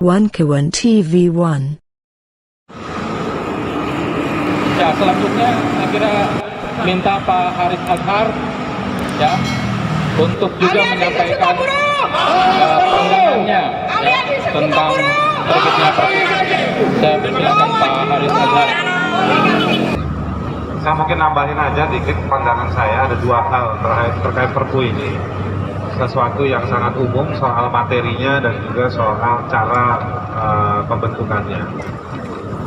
One TV1. Ya, selanjutnya saya kira minta Pak Haris Azhar ya untuk juga menyampaikan pandangannya ya, tentang terbitnya Perpu. Saya persilakan Pak Haris Azhar. Saya mungkin nambahin aja dikit pandangan saya, ada dua hal terkait Perpu ini. Sesuatu yang sangat umum soal materinya dan juga soal cara pembentukannya.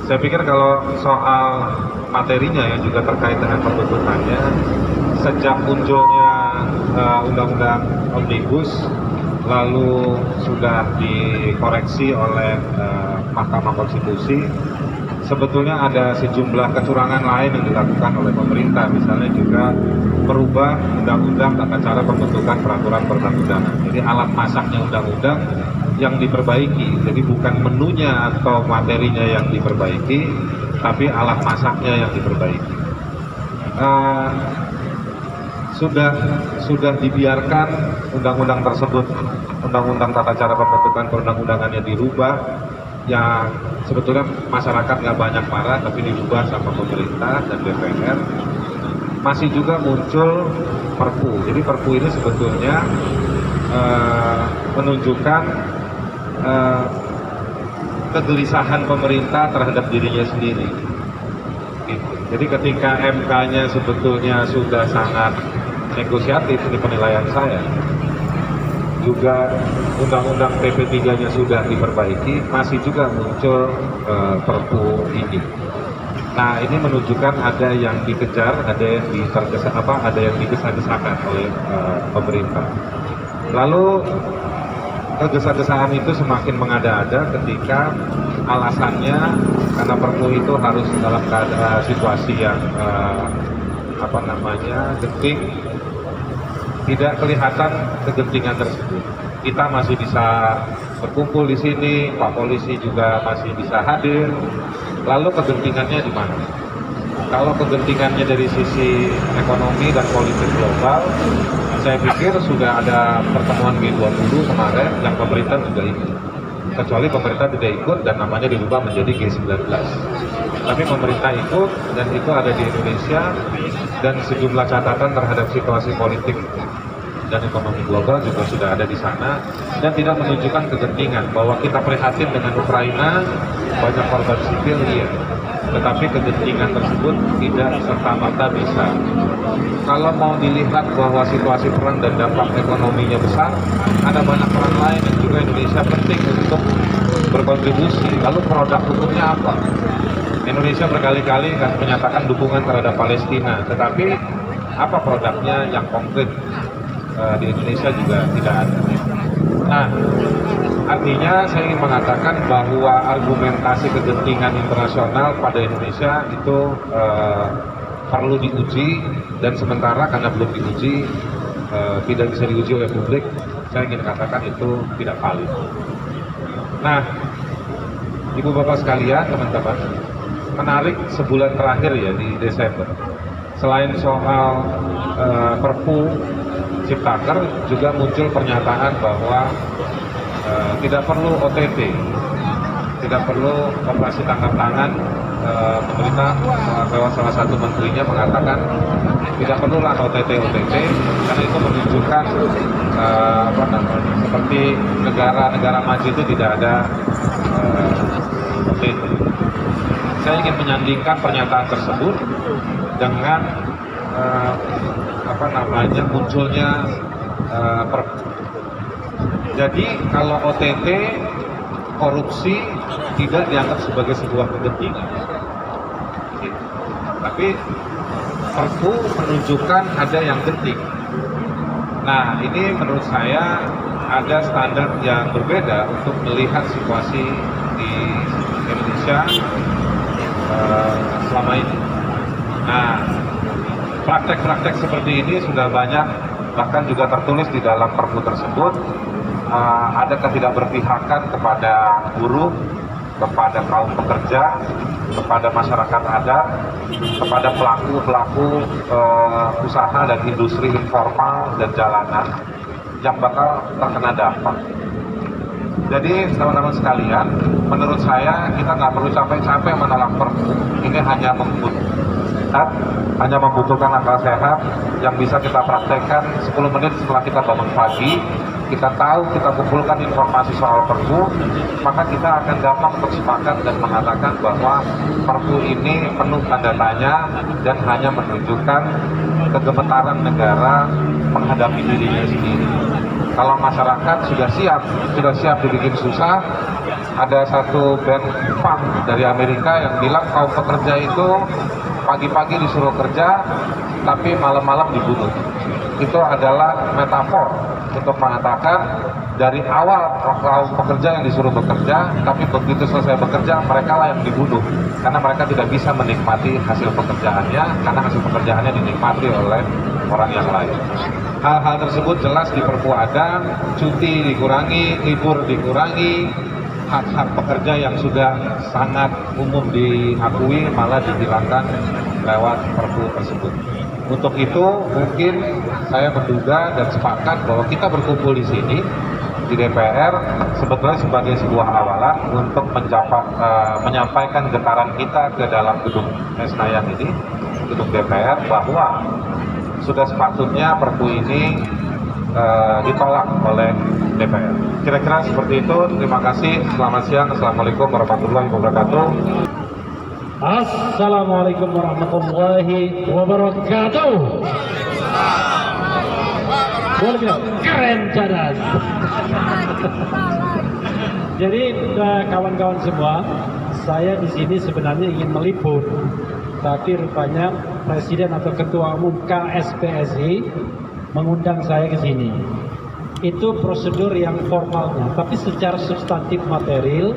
Saya pikir kalau soal materinya yang juga terkait dengan pembentukannya, sejak munculnya Undang-Undang Omnibus lalu sudah dikoreksi oleh Mahkamah Konstitusi, sebetulnya ada sejumlah kecurangan lain yang dilakukan oleh pemerintah, misalnya juga merubah undang-undang tata cara pembentukan peraturan perundang-undangan. Jadi alat masaknya undang-undang yang diperbaiki, jadi bukan menunya atau materinya yang diperbaiki, tapi alat masaknya yang diperbaiki. Sudah dibiarkan undang-undang tersebut, undang-undang tata cara pembentukan perundang-undangannya dirubah, yang sebetulnya masyarakat nggak banyak marah, tapi dirubah sama pemerintah dan DPR. Masih juga muncul Perpu. Jadi Perpu ini sebetulnya menunjukkan kegelisahan pemerintah terhadap dirinya sendiri. Gitu. Jadi ketika MK-nya sebetulnya sudah sangat negosiatif, ini penilaian saya, juga undang-undang PP3-nya sudah diperbaiki, masih juga muncul Perpu ini. Nah, ini menunjukkan ada yang dikejar, ada yang digesa-gesakan oleh pemerintah. Lalu kegesa-gesaan itu semakin mengada-ada ketika alasannya karena Perpu itu harus dalam keadaan situasi yang genting, tidak kelihatan kegentingan tersebut. Kita masih bisa berkumpul di sini, Pak Polisi juga masih bisa hadir. Lalu kegentingannya di mana? Kalau kegentingannya dari sisi ekonomi dan politik global, saya pikir sudah ada pertemuan G20 kemarin yang pemerintah juga ikut. Kecuali pemerintah tidak ikut dan namanya dirubah menjadi G19. Tapi pemerintah ikut dan itu ada di Indonesia, dan sejumlah catatan terhadap situasi politik dan ekonomi global juga sudah ada di sana, dan tidak menunjukkan kegentingan bahwa kita prihatin dengan Ukraina, banyak korban sipil, iya, tetapi kegentingan tersebut tidak serta-merta bisa. Kalau mau dilihat bahwa situasi perang dan dampak ekonominya besar, ada banyak peran lain yang juga Indonesia penting untuk berkontribusi. Lalu produk hukumnya apa? Indonesia berkali-kali menyatakan dukungan terhadap Palestina, tetapi apa produknya yang konkret? Di Indonesia juga tidak ada. Nah, artinya saya ingin mengatakan bahwa argumentasi kegentingan internasional pada Indonesia itu perlu diuji, dan sementara karena belum diuji, tidak bisa diuji oleh publik, saya ingin katakan itu tidak valid. Nah, Ibu Bapak sekalian, teman-teman, menarik sebulan terakhir ya di Desember, selain soal Perpu Ciptaker, juga muncul pernyataan bahwa tidak perlu OTT, tidak perlu operasi tangkap tangan. Pemerintah lewat salah satu menterinya mengatakan tidak perlulah OTT karena itu menunjukkan seperti negara-negara maju itu tidak ada OTT. Saya ingin menyandingkan pernyataan tersebut dengan munculnya Perpu. Jadi kalau OTT korupsi tidak dianggap sebagai sebuah kegentingan, tapi Perpu menunjukkan ada yang genting. Nah, ini menurut saya ada standar yang berbeda untuk melihat situasi di Indonesia selama ini. Nah, praktek-praktek seperti ini sudah banyak, bahkan juga tertulis di dalam Perpu tersebut. Ada ketidakberpihakan kepada buruh, kepada kaum pekerja, kepada masyarakat adat, kepada pelaku-pelaku usaha dan industri informal dan jalanan yang bakal terkena dampak. Jadi teman-teman sekalian, menurut saya kita nggak perlu capek-capek menolak Perpu. Ini hanya membutuhkan akal sehat yang bisa kita praktekkan 10 menit setelah kita bangun pagi. Kita tahu, kita kumpulkan informasi soal Perpu, maka kita akan gampang untuk sepakat dan mengatakan bahwa Perpu ini penuh tanda tanya dan hanya menunjukkan kegemetaran negara menghadapi dirinya sendiri. Kalau masyarakat sudah siap dibikin susah. Ada satu band punk dari Amerika yang bilang kaum pekerja itu pagi-pagi disuruh kerja, tapi malam-malam dibunuh. Itu adalah metafor untuk mengatakan dari awal kaum pekerja yang disuruh bekerja, tapi begitu selesai bekerja mereka lah yang dibunuh karena mereka tidak bisa menikmati hasil pekerjaannya, karena hasil pekerjaannya dinikmati oleh orang yang lain. Hal-hal tersebut jelas di Perpu ada, cuti dikurangi, libur dikurangi, hak-hak pekerja yang sudah sangat umum diakui malah dihilangkan lewat Perpu tersebut. Untuk itu mungkin saya menduga dan sepakat bahwa kita berkumpul di sini di DPR sebetulnya sebagai sebuah awalan untuk menyampaikan getaran kita ke dalam gedung Senayan ini, gedung DPR, bahwa sudah sepatutnya Perpu ini ditolak oleh DPR. Kira-kira seperti itu. Terima kasih. Selamat siang. Assalamualaikum warahmatullahi wabarakatuh. Assalamualaikum warahmatullahi wabarakatuh. Boleh bilang keren cadas. Jadi kawan-kawan semua, saya di sini sebenarnya ingin meliput, tapi rupanya Presiden atau Ketua Umum KSPSI mengundang saya ke sini. Itu prosedur yang formalnya, tapi secara substantif material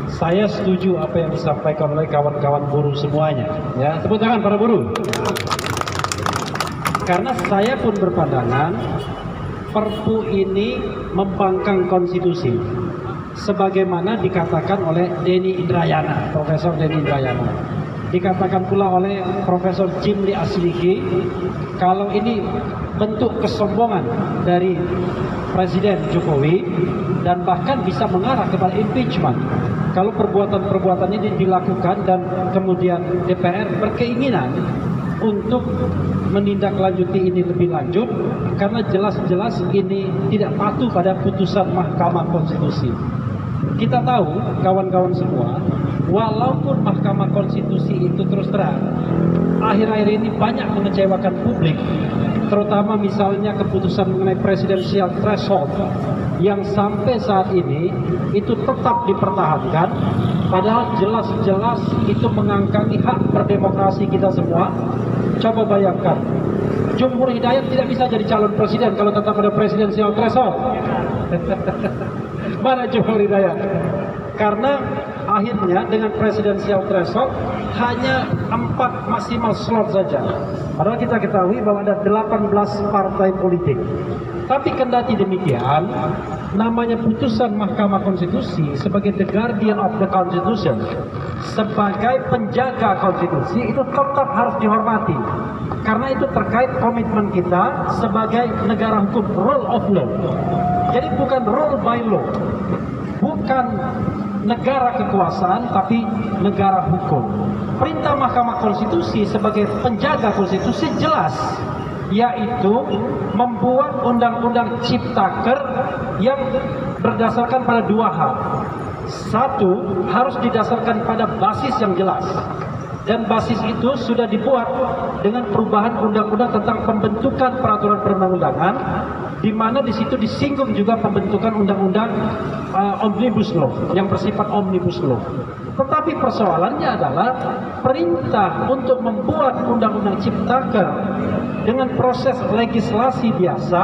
saya setuju apa yang disampaikan oleh kawan-kawan buruh semuanya. Ya, tepuk tangan para buruh. Karena saya pun berpandangan Perpu ini membangkang konstitusi, sebagaimana dikatakan oleh Denny Indrayana, Profesor Denny Indrayana. Dikatakan pula oleh Profesor Jimli Asliki, kalau ini bentuk kesombongan dari Presiden Jokowi dan bahkan bisa mengarah kepada impeachment. Kalau perbuatan-perbuatan ini dilakukan dan kemudian DPR berkeinginan untuk menindaklanjuti ini lebih lanjut, karena jelas-jelas ini tidak patuh pada putusan Mahkamah Konstitusi. Kita tahu, kawan-kawan semua, walaupun Mahkamah Konstitusi itu terus terang akhir-akhir ini banyak mengecewakan publik, terutama misalnya keputusan mengenai presidensial threshold yang sampai saat ini itu tetap dipertahankan, padahal jelas-jelas itu mengangkangi hak berdemokrasi kita semua. Coba bayangkan, Jumhur Hidayat tidak bisa jadi calon presiden kalau tetap ada presidensial threshold. Mana Jumhur Hidayat? Karena akhirnya dengan presidensial threshold hanya 4 maksimal slot saja. Padahal kita ketahui bahwa ada 18 partai politik. Tapi kendati demikian, namanya putusan Mahkamah Konstitusi sebagai the guardian of the Constitution, sebagai penjaga konstitusi, itu tetap harus dihormati. Karena itu terkait komitmen kita sebagai negara hukum, rule of law. Jadi bukan rule by law, bukan negara kekuasaan, tapi negara hukum. Perintah Mahkamah Konstitusi sebagai penjaga konstitusi jelas, yaitu membuat undang-undang ciptaker yang berdasarkan pada 2 hal. 1, harus didasarkan pada basis yang jelas, dan basis itu sudah dibuat dengan perubahan undang-undang tentang pembentukan peraturan perundang-undangan, di mana di situ disinggung juga pembentukan undang-undang omnibus law yang bersifat omnibus law. Tetapi persoalannya adalah perintah untuk membuat undang-undang ciptaker dengan proses legislasi biasa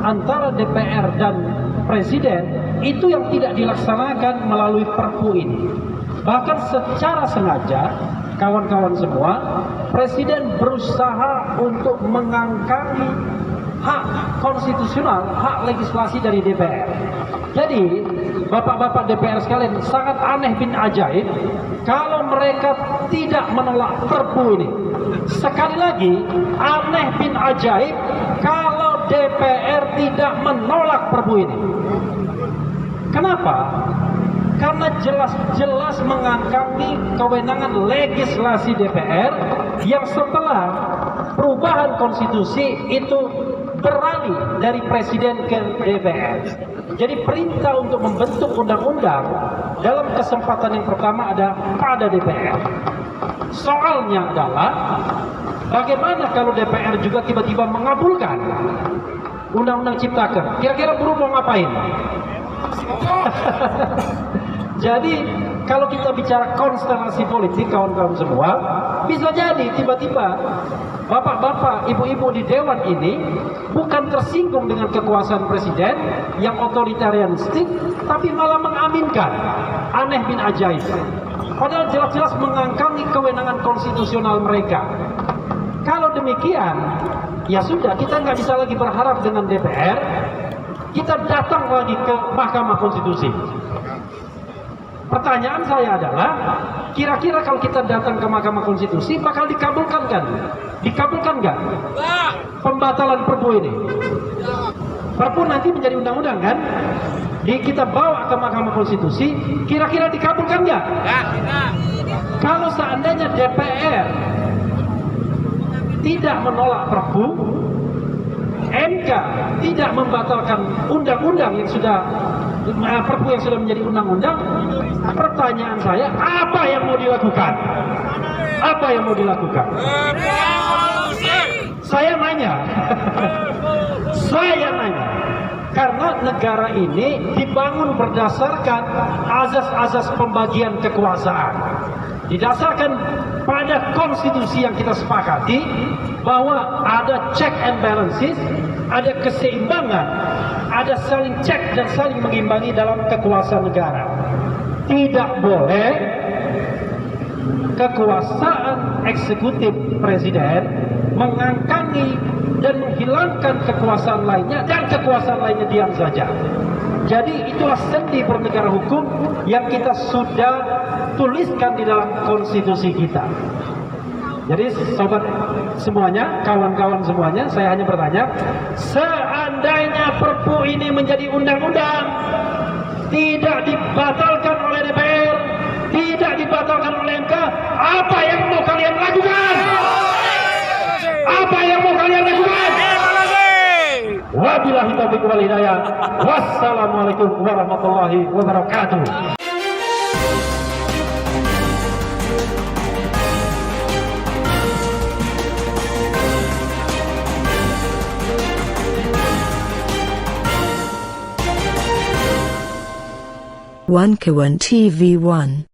antara DPR dan Presiden, itu yang tidak dilaksanakan melalui Perpu ini. Bahkan secara sengaja, kawan-kawan semua, Presiden berusaha untuk mengangkangi hak konstitusional, hak legislasi dari DPR. Jadi, bapak-bapak DPR sekalian, sangat aneh bin ajaib kalau mereka tidak menolak Perpu ini. Sekali lagi, aneh bin ajaib kalau DPR tidak menolak Perpu ini. Kenapa? Karena jelas-jelas mengangkangi kewenangan legislasi DPR yang setelah perubahan konstitusi itu beralih dari presiden ke DPR. Jadi perintah untuk membentuk undang-undang dalam kesempatan yang pertama ada pada DPR. Soalnya adalah bagaimana kalau DPR juga tiba-tiba mengabulkan undang-undang Ciptaker? Kira-kira buruh mau ngapain? Jadi kalau kita bicara konstelasi politik kawan-kawan semua, bisa jadi tiba-tiba bapak-bapak, ibu-ibu di dewan ini bukan tersinggung dengan kekuasaan presiden yang otoritarianistik, tapi malah mengaminkan. Aneh bin ajaib. Padahal jelas-jelas mengangkangi kewenangan konstitusional mereka. Kalau demikian, ya sudah, kita nggak bisa lagi berharap dengan DPR. Kita datang lagi ke Mahkamah Konstitusi. Pertanyaan saya adalah, kira-kira kalau kita datang ke Mahkamah Konstitusi bakal dikabulkan kan? Dikabulkan nggak? Pembatalan Perpu ini. Perpu nanti menjadi undang-undang kan? Kita bawa ke Mahkamah Konstitusi, kira-kira dikabulkan nggak? Kalau seandainya DPR tidak menolak Perpu, MK tidak membatalkan undang-undang yang sudah Perpu yang sudah menjadi undang-undang, pertanyaan saya, apa yang mau dilakukan? Apa yang mau dilakukan? Saya nanya. Saya nanya. Karena negara ini dibangun berdasarkan azas-azas pembagian kekuasaan. Didasarkan pada konstitusi yang kita sepakati bahwa ada check and balances, ada keseimbangan, ada saling cek dan saling mengimbangi dalam kekuasaan negara. Tidak boleh kekuasaan eksekutif presiden mengangkangi dan menghilangkan kekuasaan lainnya, dan kekuasaan lainnya diam saja. Jadi itulah sendi bernegara hukum yang kita sudah tuliskan di dalam konstitusi kita. Jadi sobat semuanya, kawan-kawan semuanya, saya hanya bertanya, seandainya Perpu ini menjadi undang-undang, tidak dibatalkan oleh DPR, tidak dibatalkan oleh MK, apa yang mau kalian lakukan? Apa yang mau kalian lakukan? Wabillahi taufiq wal hidayah. Wassalamualaikum warahmatullahi wabarakatuh. One Kawan TV 1